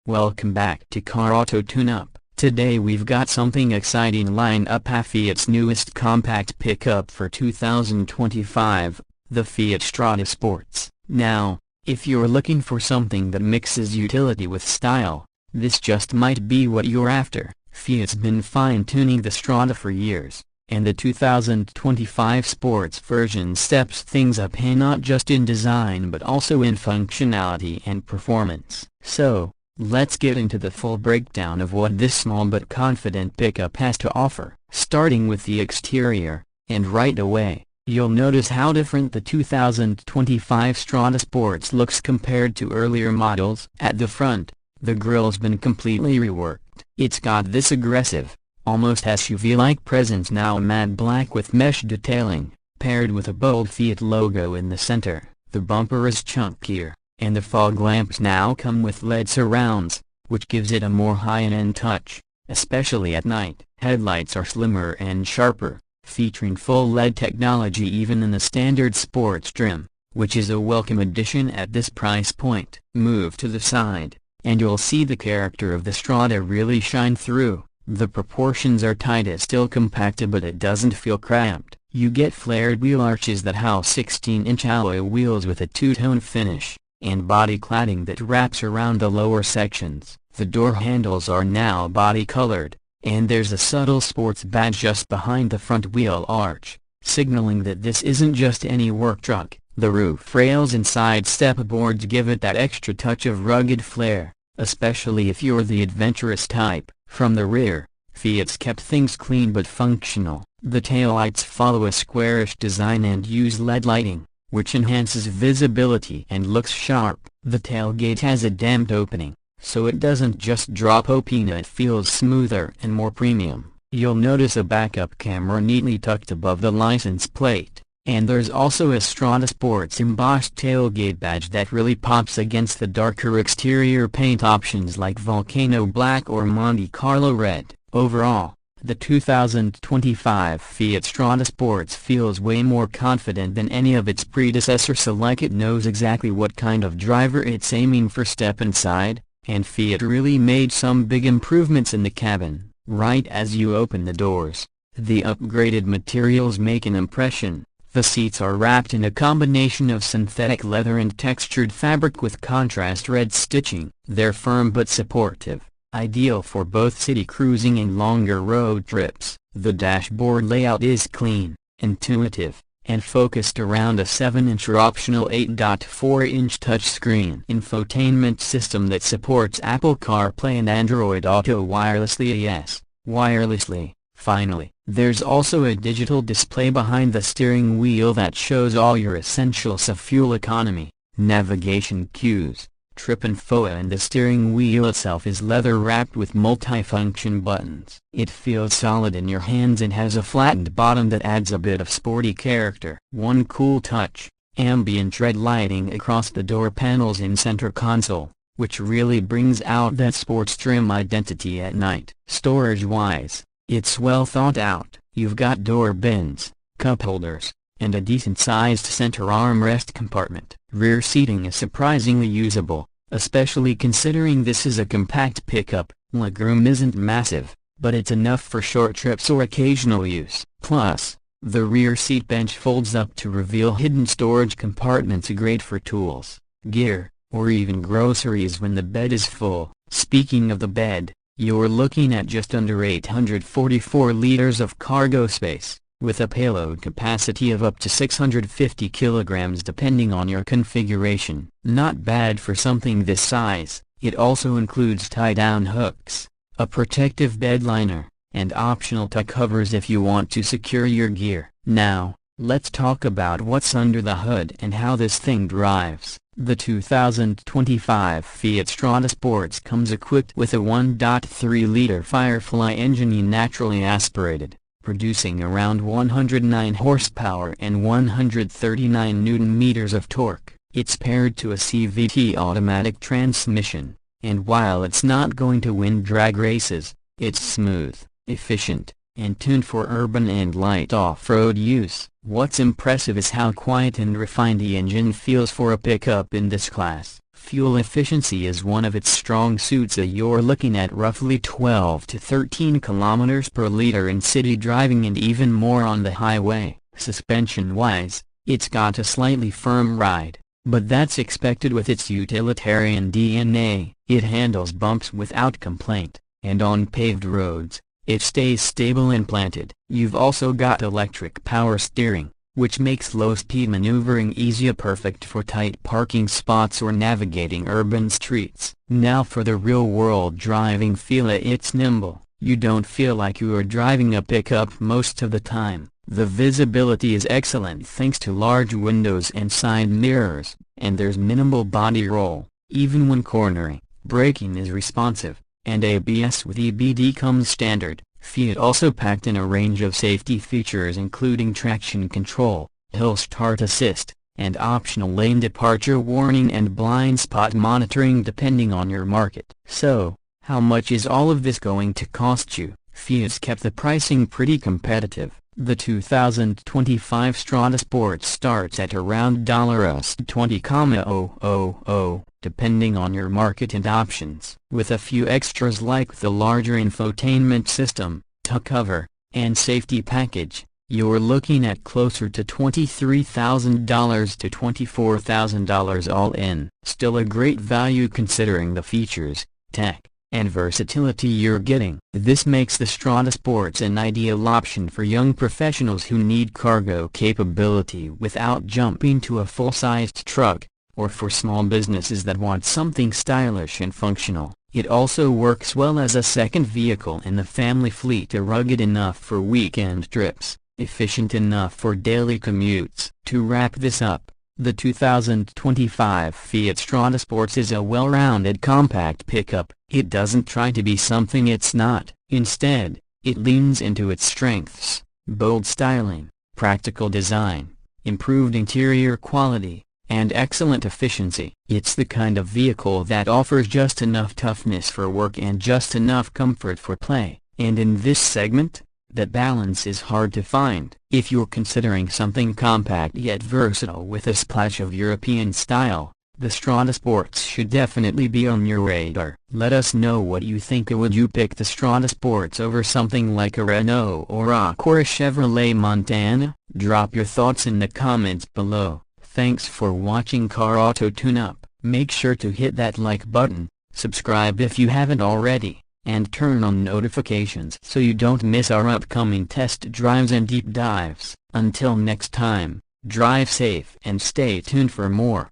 Welcome back to Car Auto Tune-Up. Today we've got something exciting lined up: Fiat's newest compact pickup for 2025, the Fiat Strada Sports. Now, if you're looking for something that mixes utility with style, this just might be what you're after. Fiat's been fine-tuning the Strada for years, and the 2025 sports version steps things up, not just in design but also in functionality and performance. So, let's get into the full breakdown of what this small but confident pickup has to offer. Starting with the exterior, and right away, you'll notice how different the 2025 Strada Sports looks compared to earlier models. At the front, the grille's been completely reworked. It's got this aggressive, almost SUV-like presence now, matte black with mesh detailing, paired with a bold Fiat logo in the center. The bumper is chunkier, and the fog lamps now come with LED surrounds, which gives it a more high-end touch, especially at night. Headlights are slimmer and sharper, featuring full LED technology even in the standard sports trim, which is a welcome addition at this price point. Move to the side, and you'll see the character of the Strada really shine through. The proportions are tight, it's still compact, but it doesn't feel cramped. You get flared wheel arches that house 16-inch alloy wheels with a two-tone finish, and body cladding that wraps around the lower sections. The door handles are now body-colored, and there's a subtle sports badge just behind the front wheel arch, signaling that this isn't just any work truck. The roof rails and side step boards give it that extra touch of rugged flair, especially if you're the adventurous type. From the rear, Fiat's kept things clean but functional. The taillights follow a squarish design and use LED lighting, which enhances visibility and looks sharp. The tailgate has a damped opening, so it doesn't just drop open, it feels smoother and more premium. You'll notice a backup camera neatly tucked above the license plate, and there's also a Strada Sports embossed tailgate badge that really pops against the darker exterior paint options like Volcano Black or Monte Carlo Red. Overall, the 2025 Fiat Strada Sports feels way more confident than any of its predecessors, so like it knows exactly what kind of driver it's aiming for. Step inside, and Fiat really made some big improvements in the cabin. Right as you open the doors, the upgraded materials make an impression. The seats are wrapped in a combination of synthetic leather and textured fabric with contrast red stitching. They're firm but supportive, ideal for both city cruising and longer road trips. The dashboard layout is clean, intuitive, and focused around a 7-inch or optional 8.4-inch touchscreen infotainment system that supports Apple CarPlay and Android Auto wirelessly. Finally, there's also a digital display behind the steering wheel that shows all your essentials of fuel economy, navigation cues, trip info, and the steering wheel itself is leather-wrapped with multi-function buttons. It feels solid in your hands and has a flattened bottom that adds a bit of sporty character. One cool touch: ambient red lighting across the door panels and center console, which really brings out that sports trim identity at night. Storage-wise, it's well thought out. You've got door bins, cup holders, and a decent-sized center armrest compartment. Rear seating is surprisingly usable, especially considering this is a compact pickup. Legroom isn't massive, but it's enough for short trips or occasional use. Plus, the rear seat bench folds up to reveal hidden storage compartments, great for tools, gear, or even groceries when the bed is full. Speaking of the bed, you're looking at just under 844 liters of cargo space, with a payload capacity of up to 650 kilograms depending on your configuration. Not bad for something this size. It also includes tie-down hooks, a protective bed liner, and optional tuck covers if you want to secure your gear. Now, let's talk about what's under the hood and how this thing drives. The 2025 Fiat Strada Sports comes equipped with a 1.3-liter Firefly engine, naturally aspirated, producing around 109 horsepower and 139 Newton-meters of torque. It's paired to a CVT automatic transmission, and while it's not going to win drag races, it's smooth, efficient, and tuned for urban and light off-road use. What's impressive is how quiet and refined the engine feels for a pickup in this class. Fuel efficiency is one of its strong suits. You're looking at roughly 12 to 13 kilometers per liter in city driving and even more on the highway. Suspension-wise, it's got a slightly firm ride, but that's expected with its utilitarian DNA. It handles bumps without complaint, and on paved roads, it stays stable and planted. You've also got electric power steering, which makes low-speed maneuvering easier, perfect for tight parking spots or navigating urban streets. Now for the real-world driving feel. It's nimble. You don't feel like you are driving a pickup most of the time. The visibility is excellent thanks to large windows and side mirrors, and there's minimal body roll, even when cornering. Braking is responsive, and ABS with EBD comes standard. Fiat also packed in a range of safety features including traction control, hill start assist, and optional lane departure warning and blind spot monitoring depending on your market. So, how much is all of this going to cost you? Fiat's kept the pricing pretty competitive. The 2025 Strada Sports starts at around $20,000, depending on your market and options. With a few extras like the larger infotainment system, tuck cover, and safety package, you're looking at closer to $23,000 to $24,000 all in. Still a great value considering the features, tech, and versatility you're getting. This makes the Strada Sports an ideal option for young professionals who need cargo capability without jumping to a full-sized truck, or for small businesses that want something stylish and functional. It also works well as a second vehicle in the family fleet. Rugged enough for weekend trips, efficient enough for daily commutes. To wrap this up, the 2025 Fiat Strada Sports is a well-rounded compact pickup. It doesn't try to be something it's not. Instead, it leans into its strengths: bold styling, practical design, improved interior quality, and excellent efficiency. It's the kind of vehicle that offers just enough toughness for work and just enough comfort for play. And in this segment, that balance is hard to find. If you're considering something compact yet versatile with a splash of European style, the Strada Sports should definitely be on your radar. Let us know what you think. Would you pick the Strada Sports over something like a Renault Aroc or a Chevrolet Montana? Drop your thoughts in the comments below. Thanks for watching Car Auto Tune-Up. Make sure to hit that like button, subscribe if you haven't already, and turn on notifications so you don't miss our upcoming test drives and deep dives. Until next time, drive safe and stay tuned for more.